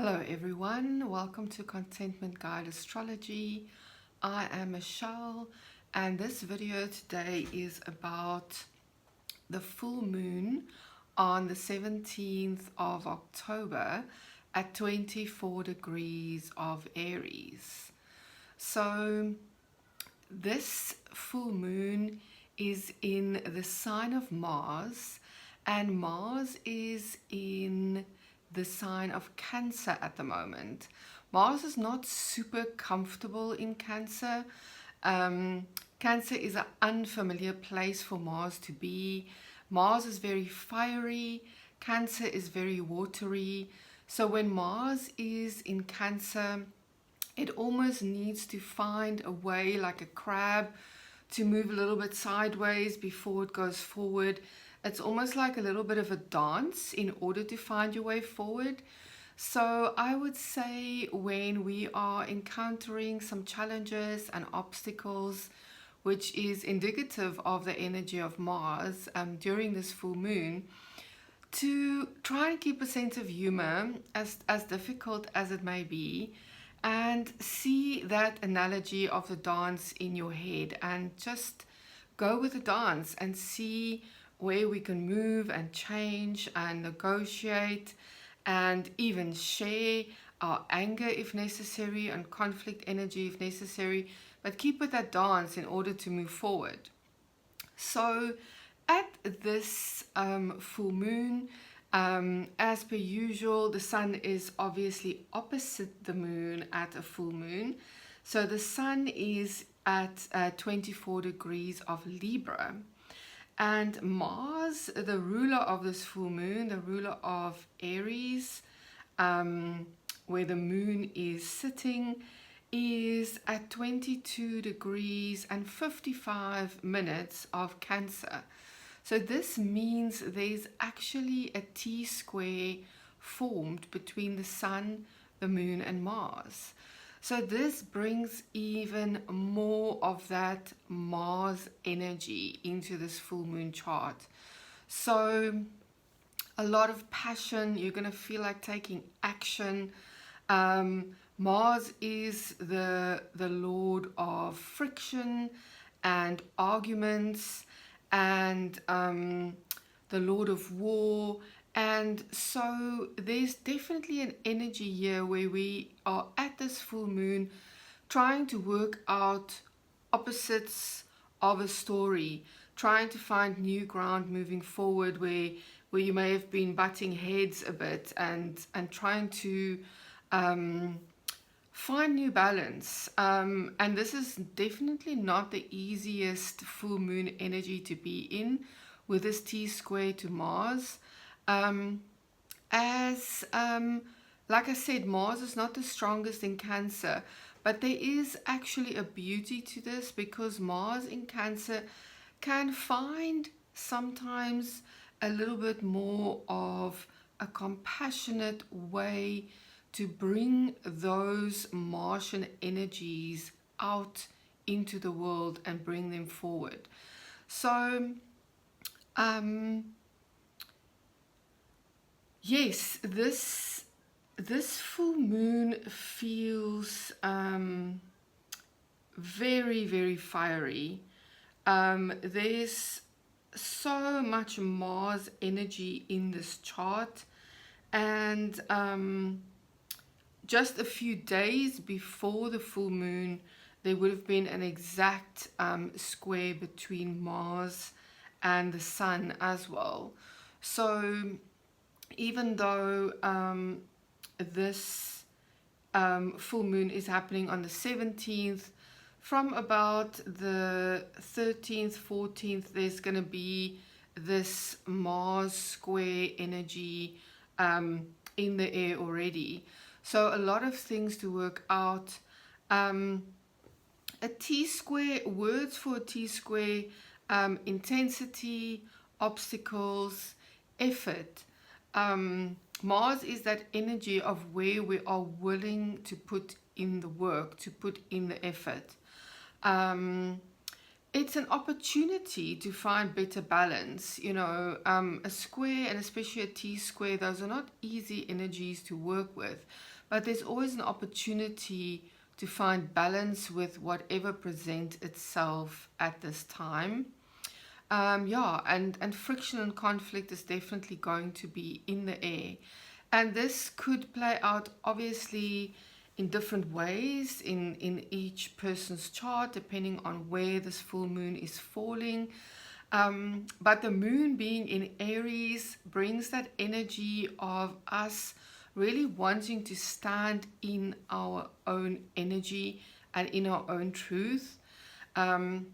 Hello everyone, welcome to Contentment Guide Astrology. I am Michelle and this video today is about the full moon on the 17th of October at 24 degrees of Aries. So this full moon is in the sign of Mars, and Mars is in the sign of Cancer at the moment. Mars is not super comfortable in Cancer. Cancer is an unfamiliar place for Mars to be. Mars is very fiery. Cancer is very watery. So when Mars is in Cancer, it almost needs to find a way, like a crab, to move a little bit sideways before it goes forward. It's almost like a little bit of a dance in order to find your way forward. So I would say when we are encountering some challenges and obstacles, which is indicative of the energy of Mars during this full moon, to try and keep a sense of humor, as difficult as it may be, and see that analogy of the dance in your head and just go with the dance and see where we can move and change and negotiate and even share our anger if necessary and conflict energy if necessary, but keep with that dance in order to move forward. So at this full moon, as per usual, the sun is obviously opposite the moon at a full moon. So the sun is at 24 degrees of Libra. And Mars, the ruler of this full moon, the ruler of Aries, where the moon is sitting, is at 22 degrees and 55 minutes of Cancer. So this means there's actually a T-square formed between the sun, the moon and Mars. So this brings even more of that Mars energy into this full moon chart. So a lot of passion, you're going to feel like taking action. Mars is the lord of friction and arguments, and the lord of war. And so there's definitely an energy here where we are at this full moon trying to work out opposites of a story, trying to find new ground moving forward where you may have been butting heads a bit, and trying to find new balance. And this is definitely not the easiest full moon energy to be in, with this T-square to Mars. Like I said, Mars is not the strongest in Cancer, but there is actually a beauty to this, because Mars in Cancer can find sometimes a little bit more of a compassionate way to bring those Martian energies out into the world and bring them forward. So yes, this full moon feels very, very fiery. There's so much Mars energy in this chart, and just a few days before the full moon, there would have been an exact square between Mars and the sun as well. So even though this full moon is happening on the 17th, from about the 13th, 14th, there's going to be this Mars square energy in the air already. So a lot of things to work out. A T-square, words for a T-square: intensity, obstacles, effort. Mars is that energy of where we are willing to put in the work, to put in the effort. it's an opportunity to find better balance. You know, a square and especially a T-square, those are not easy energies to work with, but there's always an opportunity to find balance with whatever presents itself at this time. Yeah, and friction and conflict is definitely going to be in the air. And this could play out obviously in different ways in each person's chart, depending on where this full moon is falling. But the moon being in Aries brings that energy of us really wanting to stand in our own energy and in our own truth. Um,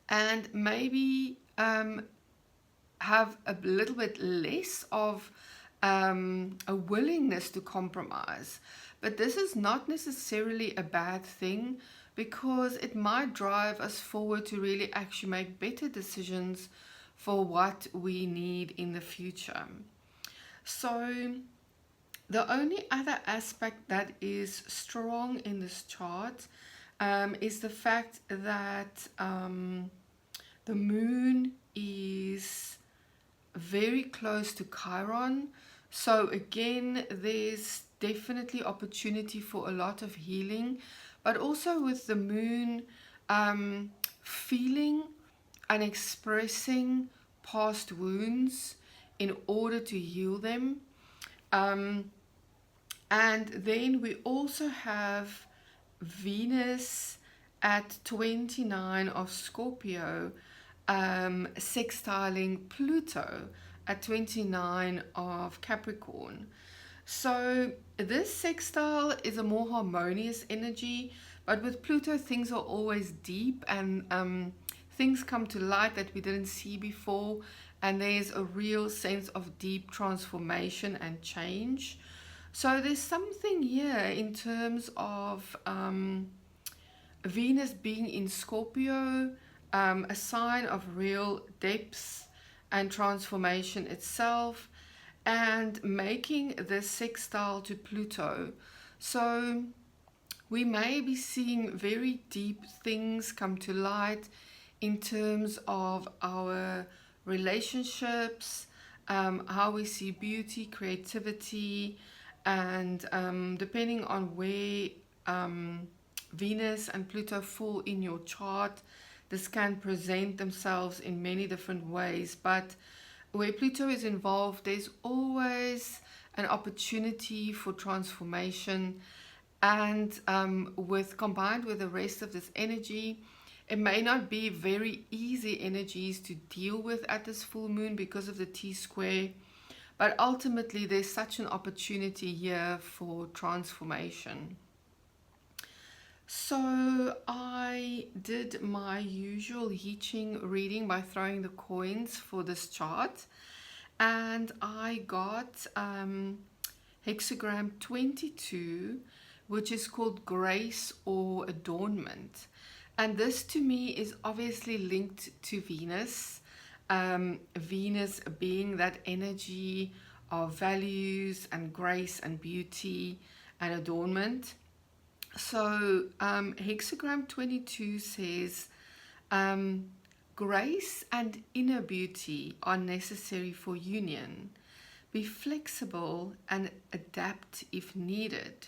and maybe have a little bit less of a willingness to compromise. But this is not necessarily a bad thing, because it might drive us forward to really actually make better decisions for what we need in the future. So the only other aspect that is strong in this chart is the fact that the moon is very close to Chiron. So again, there's definitely opportunity for a lot of healing, but also with the moon feeling and expressing past wounds in order to heal them. And then we also have Venus at 29 of Scorpio, sextiling Pluto at 29 of Capricorn. So this sextile is a more harmonious energy, but with Pluto things are always deep, and things come to light that we didn't see before, and there's a real sense of deep transformation and change. So there's something here in terms of Venus being in Scorpio, a sign of real depth and transformation itself, and making this sextile to Pluto. So we may be seeing very deep things come to light in terms of our relationships, how we see beauty, creativity, and depending on where Venus and Pluto fall in your chart, this can present themselves in many different ways. But where Pluto is involved, there's always an opportunity for transformation. And combined with the rest of this energy, it may not be very easy energies to deal with at this full moon because of the T-square. But ultimately, there's such an opportunity here for transformation. So I did my usual Ching reading by throwing the coins for this chart, and I got hexagram 22, which is called grace or adornment. And this to me is obviously linked to Venus. Venus being that energy of values and grace and beauty and adornment. So hexagram 22 says, grace and inner beauty are necessary for union. Be flexible and adapt if needed.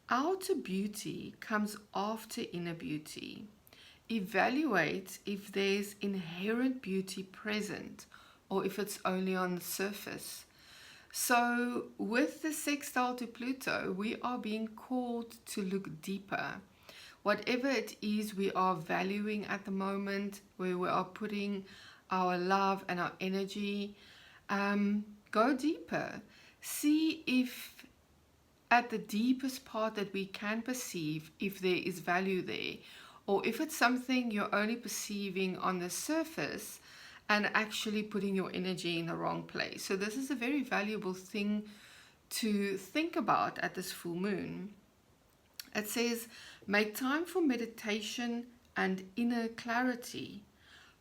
Outer beauty comes after inner beauty. Evaluate if there's inherent beauty present or if it's only on the surface. So with the sextile to Pluto, we are being called to look deeper. Whatever it is we are valuing at the moment, where we are putting our love and our energy, go deeper. See if at the deepest part that we can perceive, if there is value there, or if it's something you're only perceiving on the surface and actually putting your energy in the wrong place. So this is a very valuable thing to think about at this full moon. It says, make time for meditation and inner clarity.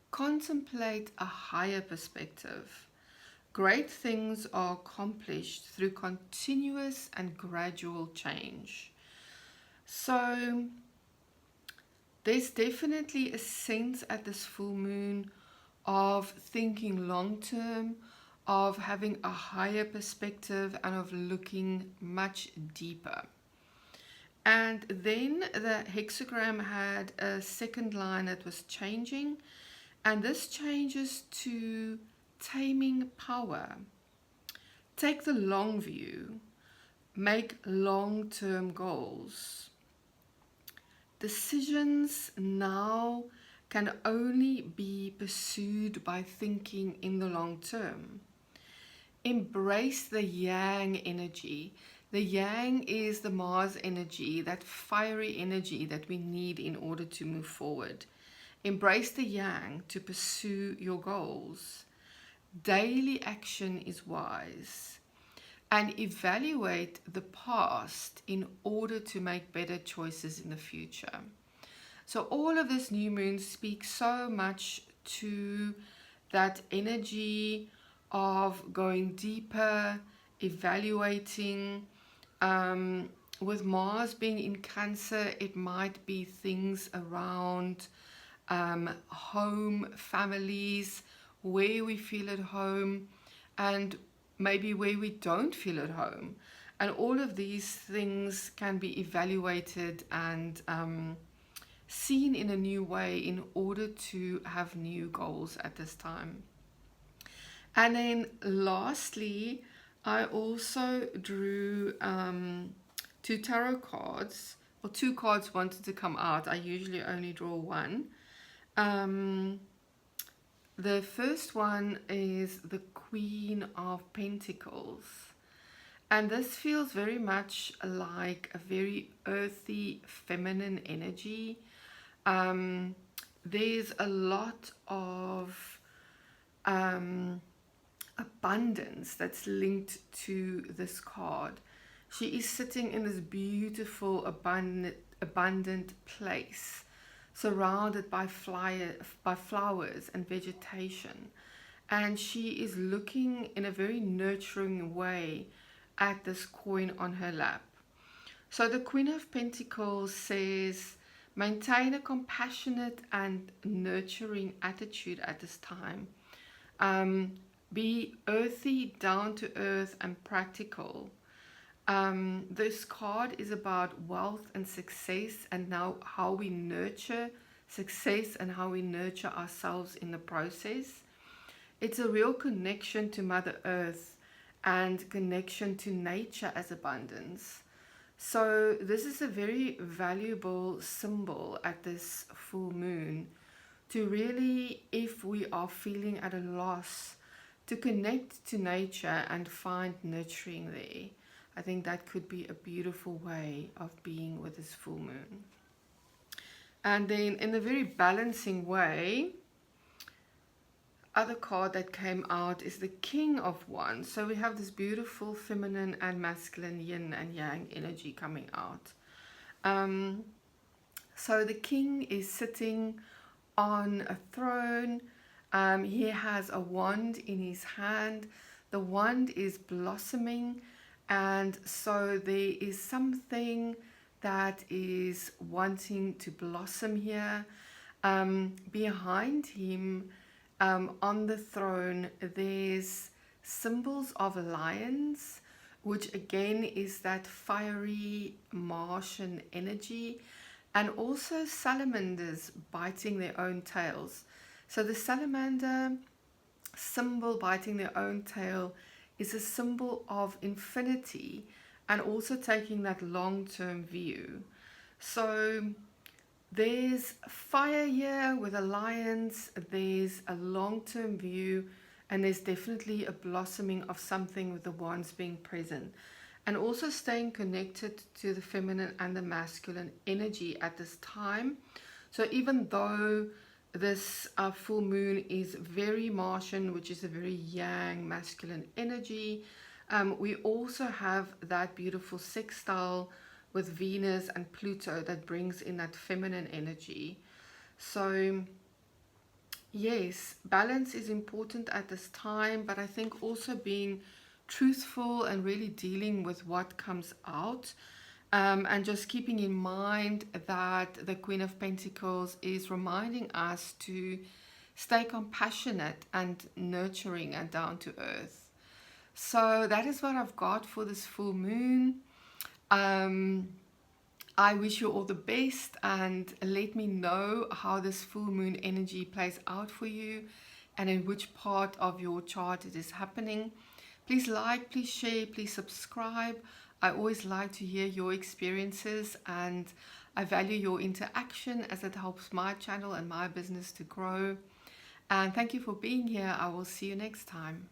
Contemplate a higher perspective. Great things are accomplished through continuous and gradual change. So There's definitely a sense at this full moon of thinking long term, of having a higher perspective, and of looking much deeper. And then the hexagram had a second line that was changing, and this changes to taming power. Take the long view, make long-term goals. Decisions now can only be pursued by thinking in the long term. Embrace the yang energy. The yang is the Mars energy, that fiery energy that we need in order to move forward. Embrace the yang to pursue your goals. Daily action is wise. And evaluate the past in order to make better choices in the future. So all of this new moon speaks so much to that energy of going deeper, evaluating. With Mars being in Cancer, it might be things around home, families, where we feel at home, and maybe where we don't feel at home. And all of these things can be evaluated and seen in a new way in order to have new goals at this time. And then lastly, I also drew 2 tarot cards, or 2 cards wanted to come out. I usually only draw one. The first one is the Queen of Pentacles. And this feels very much like a very earthy, feminine energy. There's a lot of abundance that's linked to this card. She is sitting in this beautiful, abundant place, surrounded by flowers and vegetation. And she is looking in a very nurturing way at this coin on her lap. So the Queen of Pentacles says, maintain a compassionate and nurturing attitude at this time. Be earthy, down to earth, and practical. This card is about wealth and success, and now how we nurture success and how we nurture ourselves in the process. It's a real connection to Mother Earth and connection to nature as abundance. So this is a very valuable symbol at this full moon, to really, if we are feeling at a loss, to connect to nature and find nurturing there. I think that could be a beautiful way of being with this full moon. And then in a very balancing way, other card that came out is the King of Wands. So we have this beautiful feminine and masculine yin and yang energy coming out. So the king is sitting on a throne. He has a wand in his hand. The wand is blossoming, and so there is something that is wanting to blossom here. Behind him, on the throne, there's symbols of lions, which again is that fiery Martian energy, and also salamanders biting their own tails. So the salamander symbol biting their own tail is a symbol of infinity and also taking that long-term view. So there's fire here with the lions, there's a long-term view, and there's definitely a blossoming of something with the wands being present. And also staying connected to the feminine and the masculine energy at this time. So even though this full moon is very Martian, which is a very yang masculine energy, we also have that beautiful sextile with Venus and Pluto that brings in that feminine energy. So yes, balance is important at this time, but I think also being truthful and really dealing with what comes out. And just keeping in mind that the Queen of Pentacles is reminding us to stay compassionate and nurturing and down to earth. So that is what I've got for this full moon. I wish you all the best, and let me know how this full moon energy plays out for you and in which part of your chart it is happening. Please like, please share, please subscribe. I always like to hear your experiences, and I value your interaction as it helps my channel and my business to grow. And thank you for being here. I will see you next time.